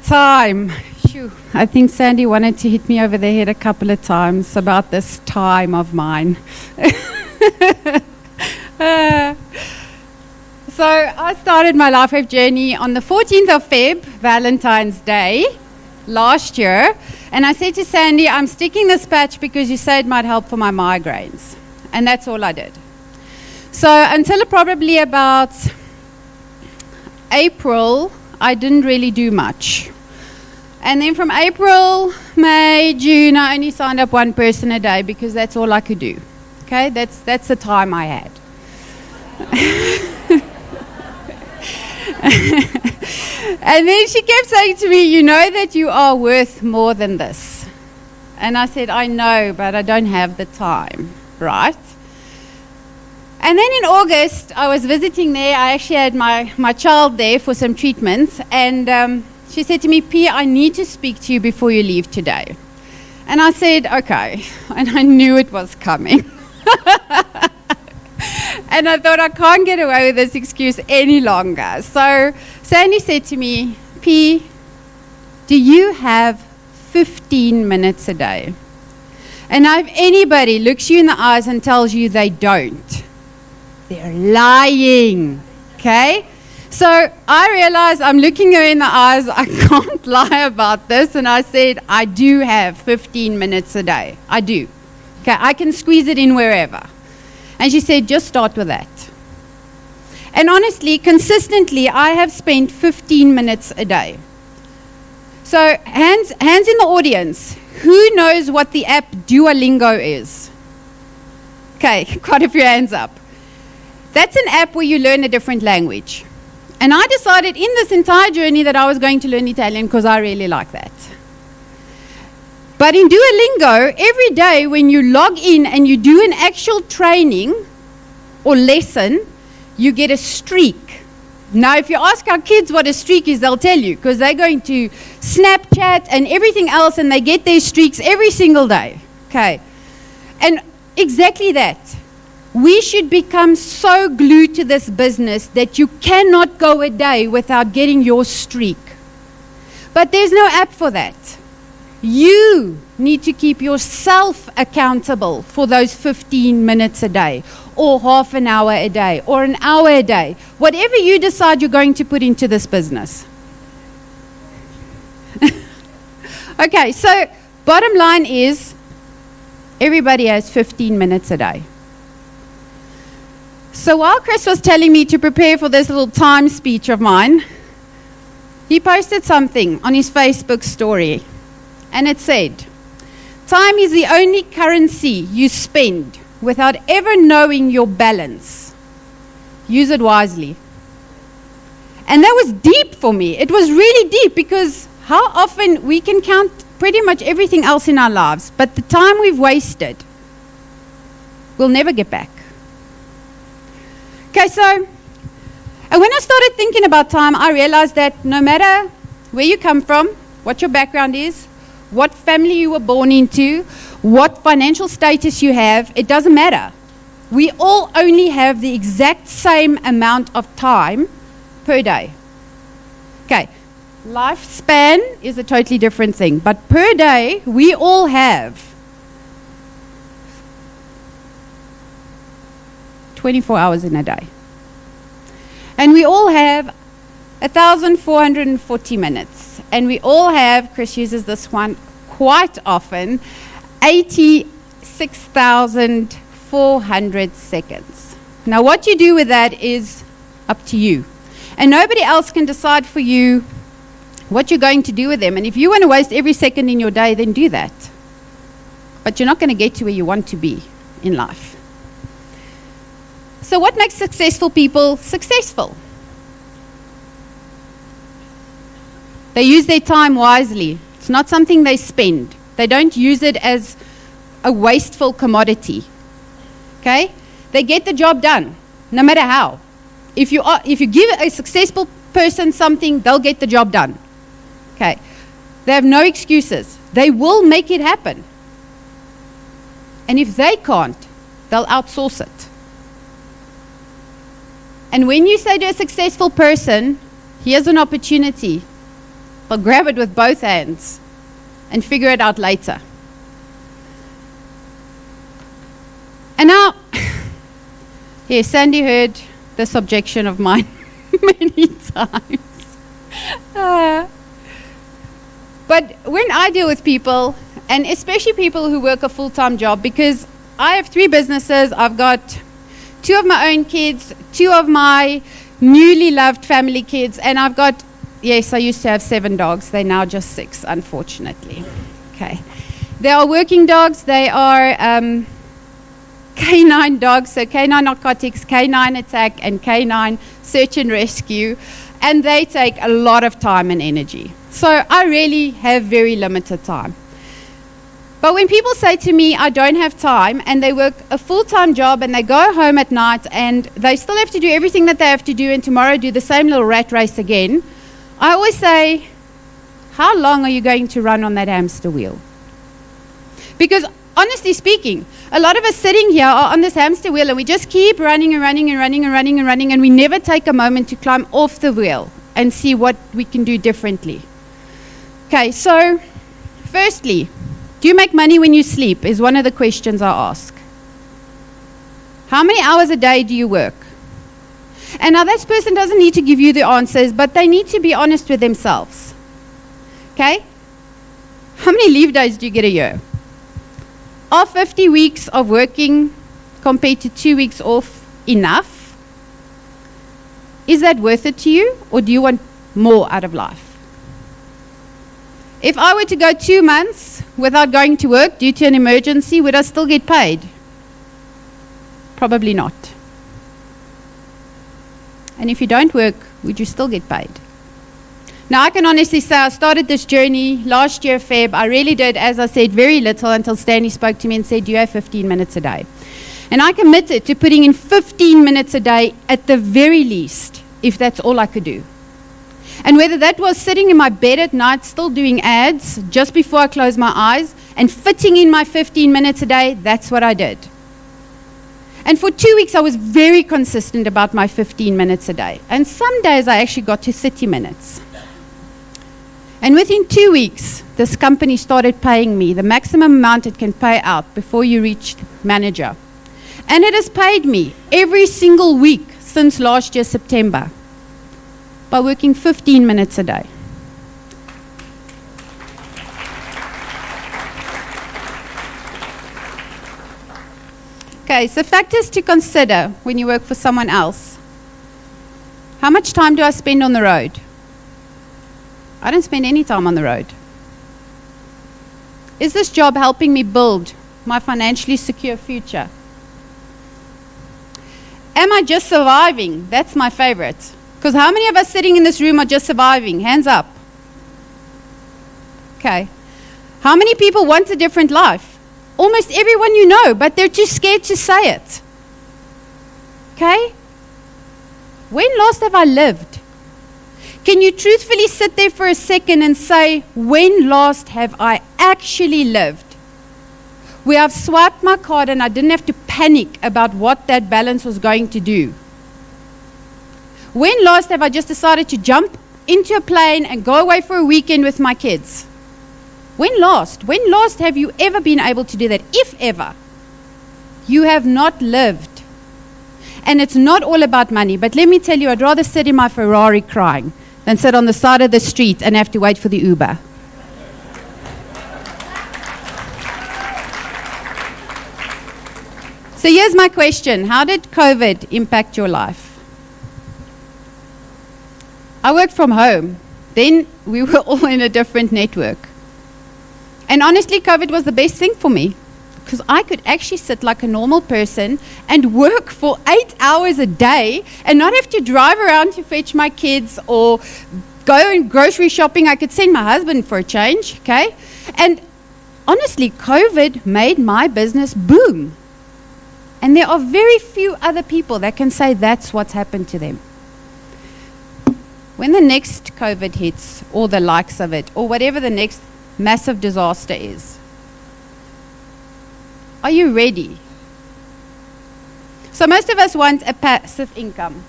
Time. Phew. I think Sandy wanted to hit me over the head a couple of times about this time of mine. So I started my Life Wave journey on the 14th of Feb, Valentine's Day, last year. And I said to Sandy, I'm sticking this patch because you said it might help for my migraines. And that's all I did. So until probably about April, I didn't really do much. And then from April, May, June, I only signed up one person a day because that's all I could do. Okay, that's the time I had. And then she kept saying to me, you know that you are worth more than this. And I said, I know, but I don't have the time, right? And then in August, I was visiting there. I actually had my child there for some treatments. And she said to me, P, I need to speak to you before you leave today. And I said, okay. And I knew it was coming. And I thought, I can't get away with this excuse any longer. So Sandy said to me, P, do you have 15 minutes a day? And if anybody looks you in the eyes and tells you they don't, they're lying, okay? So I realized I'm looking her in the eyes. I can't lie about this. And I said, I do have 15 minutes a day. I do. Okay, I can squeeze it in wherever. And she said, just start with that. And honestly, consistently, I have spent 15 minutes a day. So hands in the audience. Who knows what the app Duolingo is? Okay, quite a few hands up. That's an app where you learn a different language. And I decided in this entire journey that I was going to learn Italian because I really like that. But in Duolingo, every day when you log in and you do an actual training or lesson, you get a streak. Now, if you ask our kids what a streak is, they'll tell you because they're going to Snapchat and everything else and they get their streaks every single day. Okay. And exactly that. We should become so glued to this business that you cannot go a day without getting your streak. But there's no app for that. You need to keep yourself accountable for those 15 minutes a day, or half an hour a day, or an hour a day. Whatever you decide you're going to put into this business. Okay, so bottom line is, everybody has 15 minutes a day. So while Chris was telling me to prepare for this little time speech of mine, he posted something on his Facebook story. And it said, time is the only currency you spend without ever knowing your balance. Use it wisely. And that was deep for me. It was really deep because how often we can count pretty much everything else in our lives, but the time we've wasted, we'll never get back. Okay, so, and when I started thinking about time, I realized that no matter where you come from, what your background is, what family you were born into, what financial status you have, it doesn't matter. We all only have the exact same amount of time per day. Okay, lifespan is a totally different thing, but per day, we all have 24 hours in a day. And we all have 1,440 minutes. And we all have, Chris uses this one quite often, 86,400 seconds. Now what you do with that is up to you. And nobody else can decide for you what you're going to do with them. And if you want to waste every second in your day, then do that. But you're not going to get to where you want to be in life. So what makes successful people successful? They use their time wisely. It's not something they spend. They don't use it as a wasteful commodity. Okay? They get the job done, no matter how. If you give a successful person something, they'll get the job done. Okay? They have no excuses. They will make it happen. And if they can't, they'll outsource it. And when you say to a successful person, here's an opportunity, But grab it with both hands and figure it out later. And now, yes, Sandy heard this objection of mine many times. But when I deal with people, and especially people who work a full-time job, because I have 3 businesses, I've got 2 of my own kids, 2 of my newly loved family kids, and I've got, yes, I used to have 7 dogs. They're now just 6, unfortunately. Okay. They are working dogs. They are canine dogs, so canine narcotics, canine attack, and canine search and rescue. And they take a lot of time and energy. So I really have very limited time. But when people say to me, I don't have time, and they work a full-time job, and they go home at night, and they still have to do everything that they have to do, and tomorrow do the same little rat race again, I always say, how long are you going to run on that hamster wheel? Because honestly speaking, a lot of us sitting here are on this hamster wheel, and we just keep running and running and running and running and running, and we never take a moment to climb off the wheel and see what we can do differently. Okay, so firstly, do you make money when you sleep is one of the questions I ask. How many hours a day do you work? And now this person doesn't need to give you the answers, but they need to be honest with themselves. Okay? How many leave days do you get a year? Are 50 weeks of working compared to 2 weeks off enough? Is that worth it to you, or do you want more out of life? If I were to go 2 months without going to work due to an emergency, would I still get paid? Probably not. And if you don't work, would you still get paid? Now, I can honestly say I started this journey last year, Feb. I really did, as I said, very little until Stanley spoke to me and said, do you have 15 minutes a day? And I committed to putting in 15 minutes a day at the very least, if that's all I could do. And whether that was sitting in my bed at night still doing ads just before I closed my eyes and fitting in my 15 minutes a day, that's what I did. And for 2 weeks I was very consistent about my 15 minutes a day. And some days I actually got to 30 minutes. And within 2 weeks, this company started paying me the maximum amount it can pay out before you reach manager. And it has paid me every single week since last year, September, by working 15 minutes a day. Okay, so factors to consider when you work for someone else. How much time do I spend on the road? I don't spend any time on the road. Is this job helping me build my financially secure future? Am I just surviving? That's my favorite. Because how many of us sitting in this room are just surviving? Hands up. Okay. How many people want a different life? Almost everyone you know, but they're too scared to say it. Okay? When last have I lived? Can you truthfully sit there for a second and say, when last have I actually lived? Where I've swiped my card and I didn't have to panic about what that balance was going to do. When last have I just decided to jump into a plane and go away for a weekend with my kids? When last? When last have you ever been able to do that? If ever. You have not lived. And it's not all about money, but let me tell you, I'd rather sit in my Ferrari crying than sit on the side of the street and have to wait for the Uber. So here's my question. How did COVID impact your life? I worked from home. Then we were all in a different network. And honestly, COVID was the best thing for me because I could actually sit like a normal person and work for 8 hours a day and not have to drive around to fetch my kids or go and grocery shopping. I could send my husband for a change, okay? And honestly, COVID made my business boom. And there are very few other people that can say that's what's happened to them. When the next COVID hits, or the likes of it, or whatever the next massive disaster is, are you ready? So most of us want a passive income.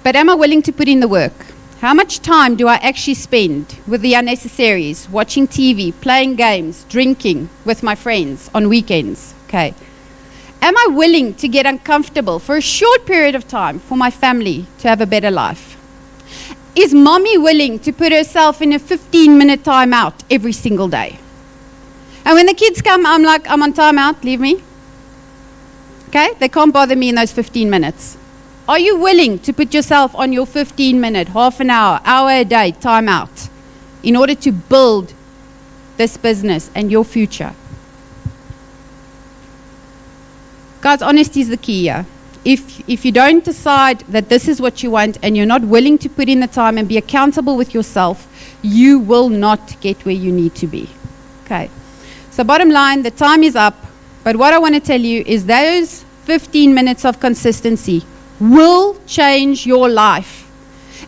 But am I willing to put in the work? How much time do I actually spend with the unnecessaries, watching TV, playing games, drinking with my friends on weekends? Okay. Am I willing to get uncomfortable for a short period of time for my family to have a better life? Is mommy willing to put herself in a 15-minute timeout every single day? And when the kids come, I'm like, I'm on timeout, leave me. Okay? They can't bother me in those 15 minutes. Are you willing to put yourself on your 15-minute, half an hour a day timeout in order to build this business and your future? Guys, honesty is the key here. If you don't decide that this is what you want and you're not willing to put in the time and be accountable with yourself, you will not get where you need to be. Okay. So bottom line, the time is up. But what I want to tell you is those 15 minutes of consistency will change your life.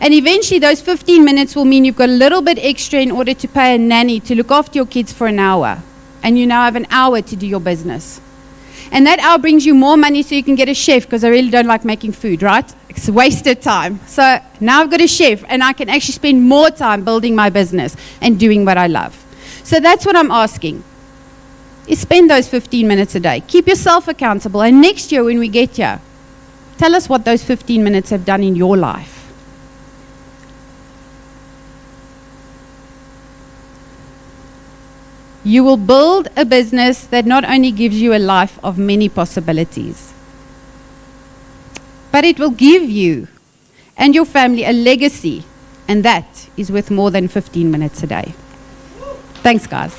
And eventually those 15 minutes will mean you've got a little bit extra in order to pay a nanny to look after your kids for an hour. And you now have an hour to do your business. And that hour brings you more money so you can get a chef, because I really don't like making food, right? It's wasted time. So now I've got a chef and I can actually spend more time building my business and doing what I love. So that's what I'm asking, is spend those 15 minutes a day. Keep yourself accountable. And next year when we get here, tell us what those 15 minutes have done in your life. You will build a business that not only gives you a life of many possibilities, but it will give you and your family a legacy, and that is worth more than 15 minutes a day. Thanks, guys.